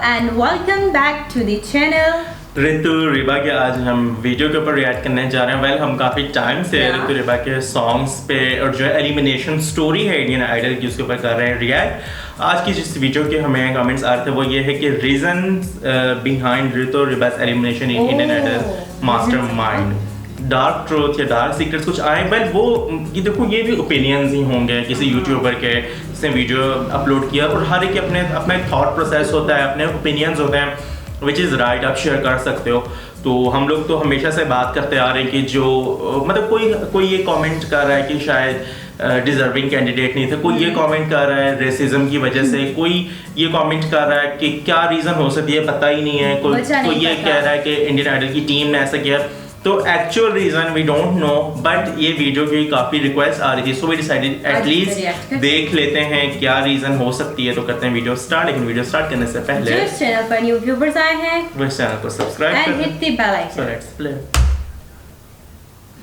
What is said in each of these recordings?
and welcome back to the channel. ऋतु रिबा के आज हम वीडियो के ऊपर रिएक्ट करने जा रहे हैं। वेल हम काफ़ी टाइम से ऋतु रिबा के सॉन्ग्स पे और जो एलिमिनेशन स्टोरी है इंडियन आइडल की उसके ऊपर कर रहे हैं रिएक्ट। आज की जिस वीडियो के हमें कमेंट्स आ रहे थे वो ये है कि रीजंस बिहाइंड ऋतु रिबा's elimination in Indian Idol mastermind, dark truth या डार्क सीक्रेट्स कुछ आए। वेल वो ये देखो ये भी ओपिनियंस ही होंगे किसी यूट्यूबर के जिसने वीडियो अपलोड किया और हर एक के अपने थॉट प्रोसेस होता है, अपने ओपिनियंस होते हैं विच इज़ राइट, आप शेयर कर सकते हो। तो हम लोग तो हमेशा से बात करते आ रहे हैं कि जो मतलब कोई ये कमेंट कर रहा है कि शायद डिजर्विंग कैंडिडेट नहीं था, कोई ये कमेंट कर रहा है रेसिज्म की वजह से, कोई ये कमेंट कर रहा है कि क्या रीज़न हो सकती है पता ही नहीं है, कोई ये कह रहा है कि इंडियन आइडल की टीम ने ऐसा किया। तो actual reason we don't know, but ये वीडियो की काफ़ी रिक्वेस्ट आ रही थी, सो वी डिसाइडेड एटलीस्ट देख लेते हैं क्या रीजन हो सकती है। तो करते हैं वीडियो स्टार्ट। लेकिन वीडियो स्टार्ट करने से पहले जो इस चैनल पर न्यू व्यूअर्स आए हैं वो इस चैनल को subscribe and hit the bell icon. So let's play.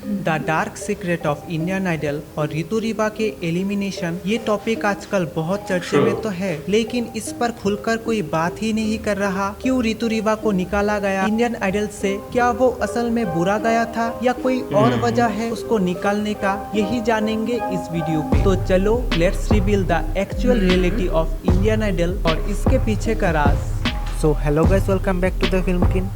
The dark secret of Indian Idol और ऋतु रिबा के एलिमिनेशन, ये टॉपिक आजकल बहुत चर्चे में तो है, लेकिन इस पर खुलकर कोई बात ही नहीं कर रहा। क्यों ऋतु रिबा को निकाला गया इंडियन आइडल से? क्या वो असल में बुरा गया था या कोई और वजह है उसको निकालने का? यही जानेंगे इस वीडियो पे। तो चलो let's reveal the actual reality of Indian Idol और इसके पीछे का राज। So hello guys, welcome back to the film kin.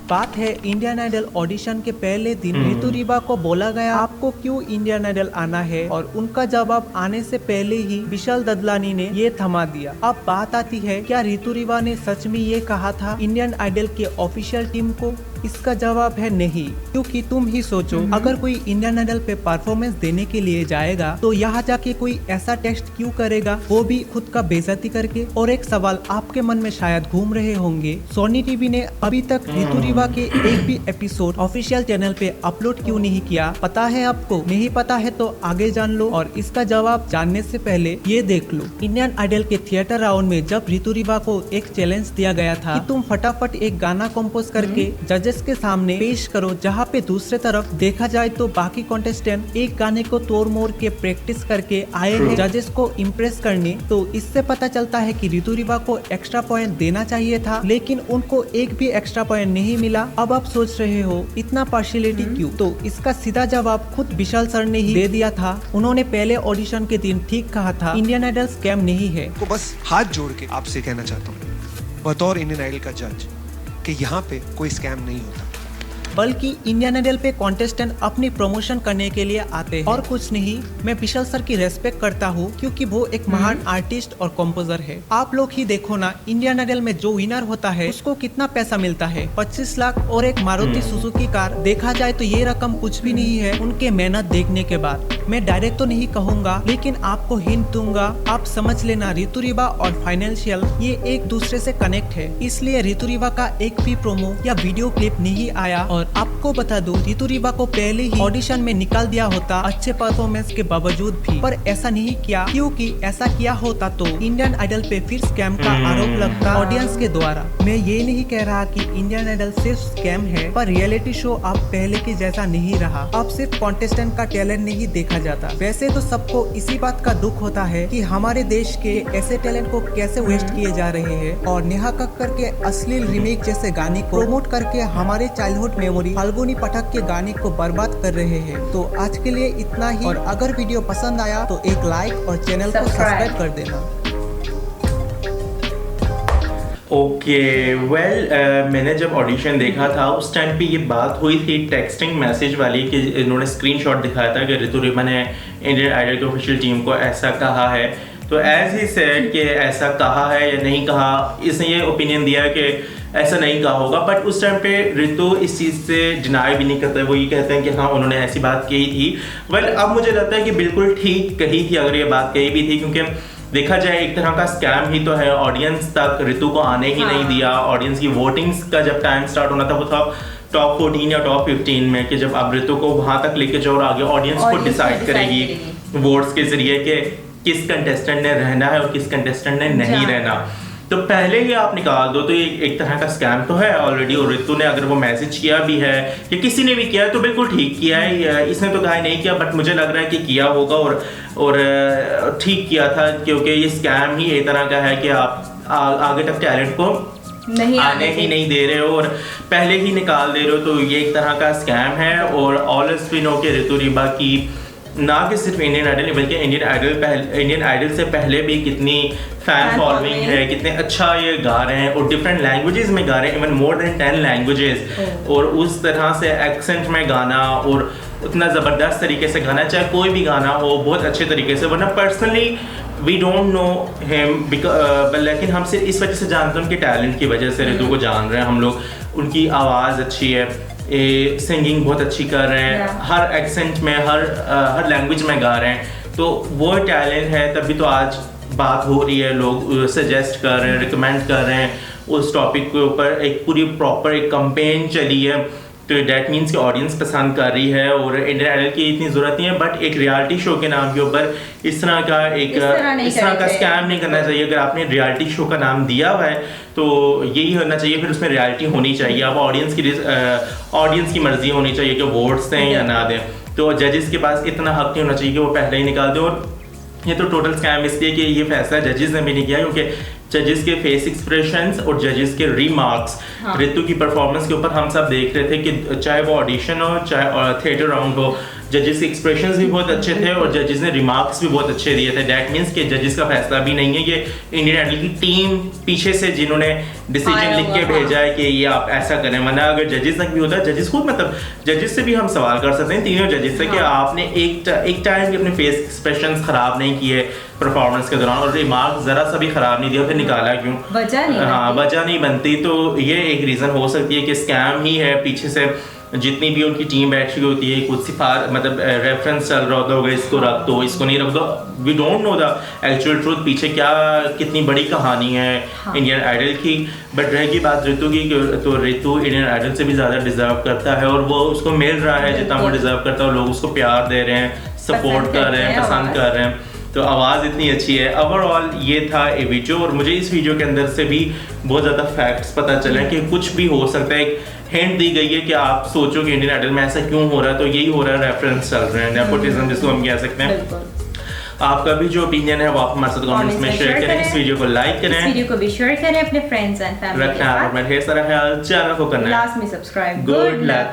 बात है इंडियन आइडल ऑडिशन के पहले दिन ऋतु रिबा को बोला गया आपको क्यों इंडियन आइडल आना है, और उनका जवाब आने से पहले ही विशाल ददलानी ने ये थमा दिया। अब बात आती है क्या ऋतु रिबा ने सच में ये कहा था इंडियन आइडल के ऑफिशियल टीम को? इसका जवाब है नहीं, क्योंकि तुम ही सोचो अगर कोई इंडियन आइडल पे परफॉर्मेंस देने के लिए जाएगा तो यहाँ जाके कोई ऐसा टेस्ट क्यों करेगा, वो भी खुद का बेइज्जती करके। और एक सवाल आपके मन में शायद घूम रहे होंगे, सोनी टीवी ने अभी तक ऋतु रिबा के एक भी एपिसोड ऑफिशियल चैनल पे अपलोड क्यों नहीं किया? पता है आपको? नहीं पता है तो आगे जान लो, और इसका जवाब जानने से पहले ये देख लो। इंडियन आइडल के थिएटर राउंड में जब ऋतु रिबा को एक चैलेंज दिया गया था कि तुम फटाफट एक गाना कंपोज करके जजेस के सामने पेश करो, जहाँ पे दूसरे तरफ देखा जाए तो बाकी कॉन्टेस्टेंट एक गाने को तोड़ मोड़ के प्रैक्टिस करके आए हैं जजेस को इम्प्रेस करने। तो इससे पता चलता है कि ऋतु रिबा को एक्स्ट्रा पॉइंट देना चाहिए था, लेकिन उनको एक भी एक्स्ट्रा पॉइंट नहीं मिला। अब आप सोच रहे हो इतना पार्शियलिटी क्यों? तो इसका सीधा जवाब खुद विशाल सर ने ही दे दिया था। उन्होंने पहले ऑडिशन के दिन ठीक कहा था इंडियन आइडल स्कैम नहीं है। तो बस हाथ जोड़ के आपसे कहना चाहता हूँ बतौर इंडियन आइडल का जज कि यहाँ पे कोई स्कैम नहीं होता, बल्कि इंडियन आइडल पे कॉन्टेस्टेंट अपनी प्रमोशन करने के लिए आते हैं और कुछ नहीं। मैं विशाल सर की रेस्पेक्ट करता हूँ क्योंकि वो एक महान आर्टिस्ट और कंपोजर है। आप लोग ही देखो ना, इंडियन आइडल में जो विनर होता है उसको कितना पैसा मिलता है, 25 लाख और एक मारुति सुजुकी कार। देखा जाए तो ये रकम कुछ भी नहीं है उनके मेहनत देखने के बाद। मैं डायरेक्ट तो नहीं कहूँगा, लेकिन आपको हिंट दूंगा, आप समझ लेना ऋतु रिबा और फाइनेंशियल ये एक दूसरे से कनेक्ट है। इसलिए ऋतु रिबा का एक भी प्रोमो या वीडियो क्लिप नहीं आया। और आपको बता दो ऋतु रिबा को पहले ही ऑडिशन में निकाल दिया होता अच्छे परफॉर्मेंस के बावजूद भी, पर ऐसा नहीं किया, क्योंकि ऐसा किया होता तो इंडियन आइडल पे फिर स्कैम का आरोप लगता ऑडियंस के द्वारा। मैं ये नहीं कह रहा कि इंडियन आइडल सिर्फ स्कैम है, पर रियलिटी शो अब पहले के जैसा नहीं रहा। अब सिर्फ कॉन्टेस्टेंट का टैलेंट नहीं देखा जाता। वैसे तो सबको इसी बात का दुख होता है कि हमारे देश के ऐसे टैलेंट को कैसे वेस्ट किए जा रहे हैं, और नेहा कक्कर के अश्लील रीमेक जैसे गाने को प्रमोट करके हमारे चाइल्डहुड मेमोरी फाल्गुनी पाठक के गाने को बर्बाद कर रहे हैं। तो आज के लिए इतना ही, और अगर वीडियो पसंद आया तो एक लाइक और चैनल को सब्सक्राइब कर देना। ओके वेल मैंने जब ऑडिशन देखा था उस टाइम पे ये बात हुई थी टेक्सटिंग मैसेज वाली कि इन्होंने स्क्रीनशॉट दिखाया था कि ऋतु रिबा ने इंडियन आइडल की ऑफिशियल टीम को ऐसा कहा है। तो एज ही सेड कि ऐसा कहा है या नहीं कहा, इसने ये ओपिनियन दिया कि ऐसा नहीं कहा होगा। बट उस टाइम पे ऋतु इस चीज़ से डिनाई भी नहीं करते, वो ये कहते हैं कि हाँ उन्होंने ऐसी बात कही थी। वेल अब मुझे लगता है कि बिल्कुल ठीक कही थी अगर ये बात कही भी थी, क्योंकि देखा जाए एक तरह का स्कैम ही तो है। ऑडियंस तक ऋतु को आने ही नहीं दिया। ऑडियंस की वोटिंग्स का जब टाइम स्टार्ट होना था वो था टॉप 14 या टॉप 15 में, कि जब आप ऋतु को वहां तक लेके जाओ और आगे ऑडियंस को डिसाइड करेगी वोट्स के जरिए कि किस कंटेस्टेंट ने रहना है और किस कंटेस्टेंट ने नहीं रहना। तो पहले ही आप निकाल दो तो ये एक तरह का स्कैम तो है ऑलरेडी। और ऋतु ने अगर वो मैसेज किया भी है या किसी ने भी किया है तो बिल्कुल ठीक किया है। इसने तो कहा नहीं किया, बट मुझे लग रहा है कि किया होगा और ठीक किया था, क्योंकि ये स्कैम ही एक तरह का है कि आगे तक टैलेंट को नहीं आने ही नहीं दे रहे हो और पहले ही निकाल दे रहे हो, तो ये एक तरह का स्कैम है। और ऑल स्पिनो के ऋतु रिबा की ना कि सिर्फ इंडियन आइडल बल्कि इंडियन आइडल से पहले भी कितनी फैन फॉलोइंग है, कितने अच्छा ये गा रहे हैं और डिफरेंट लैंग्वेजेस में गा रहे हैं, इवन मोर देन 10 लैंग्वेजेस। और उस तरह से एक्सेंट में गाना और उतना ज़बरदस्त तरीके से गाना, चाहे कोई भी गाना हो बहुत अच्छे तरीके से। वरना personally we don't know him, लेकिन हम सिर्फ इस वजह से जानते हैं उनके टैलेंट की वजह से ऋतु को जान रहे हैं हम लोग। उनकी आवाज़ अच्छी है, सिंगिंग बहुत अच्छी कर रहे हैं, हर एक्सेंट में हर लैंग्वेज में गा रहे हैं, तो वो टैलेंट है। तभी तो आज बात हो रही है, लोग सजेस्ट कर रहे हैं, रिकमेंड कर रहे हैं उस टॉपिक के ऊपर। एक पूरी प्रॉपर एक कैंपेन चली है, तो डैट मीन्स कि ऑडियंस पसंद कर रही है और इंडियन आइडल की इतनी ज़रूरत नहीं है। बट एक रियलिटी शो के नाम के ऊपर इस तरह का स्कैम नहीं करना चाहिए। अगर आपने रियलिटी शो का नाम दिया हुआ है तो यही होना चाहिए, फिर उसमें रियलिटी होनी चाहिए। अब ऑडियंस की मर्जी होनी चाहिए कि वोट्स दें या ना दें, तो जजेस के पास इतना हक नहीं होना चाहिए कि वो पहले ही निकाल दें। और ये तो टोटल स्कैम इसलिए कि ये फैसला जजेस ने भी नहीं किया, क्योंकि जजेस के फेस एक्सप्रेशंस और जजेस के रिमार्क्स ऋतु की परफॉर्मेंस के ऊपर हम सब देख रहे थे कि चाहे वो ऑडिशन हो चाहे थिएटर राउंड हो, जजेस के एक्सप्रेशंस भी बहुत अच्छे थे और जजेस ने रिमार्क्स भी बहुत अच्छे दिए थे। दैट मीन्स कि जजेस का फैसला भी नहीं है, ये इंडियन आइडल की टीम पीछे से जिन्होंने डिसीजन लिख के भेजा है कि ये आप ऐसा करें। वरना अगर जजेस तक भी होता है, जजेस खुद मतलब जजेस से भी हम सवाल कर सकते हैं, तीनों जजेस से, कि आपने एक टाइम भी अपने फेस एक्सप्रेशंस खराब नहीं किए परफॉर्मेंस के दौरान और रिमार्क जरा सा भी खराब नहीं दिया, फिर निकाला क्यों? वजह नहीं बनती। तो ये एक रीज़न हो सकती है कि स्कैम ही है पीछे से। जितनी भी उनकी टीम बैठी होती है, कुछ मतलब रेफरेंस चल रहा होता होगा, इसको रख दो, इसको नहीं रख दो। We don't know the actual truth, पीछे कितनी बड़ी कहानी है इंडियन आइडल की। बट रहेगी बात ऋतु की, तो ऋतु इंडियन आइडल से भी ज़्यादा डिजर्व करता है और वो उसको मिल रहा है जितना वो डिजर्व करता है। लोग उसको प्यार दे रहे हैं, सपोर्ट कर रहे हैं, पसंद कर रहे हैं, तो आवाज़ इतनी अच्छी है। ओवरऑल ये था ये वीडियो, और मुझे इस वीडियो के अंदर से भी बहुत ज़्यादा फैक्ट्स पता चले कि कुछ भी हो सकता है। एक हिंट दी गई है कि आप सोचो कि इंडियन आइडल में ऐसा क्यों हो रहा है, तो यही हो रहा है, रेफरेंस चल रहे हैं, नेपोटिज्म जिसको हम कह सकते हैं। आपका भी जो ओपिनियन है वो आप हमारे साथ कमेंट्स में शेयर करें, इस वीडियो को लाइक करें, इस वीडियो को भी शेयर करें अपने फ्रेंड्स एंड फैमिली के साथ। रखना है अपना ढेर सारा ख्याल, चैनल को करना है लास्ट में सब्सक्राइब। Good luck.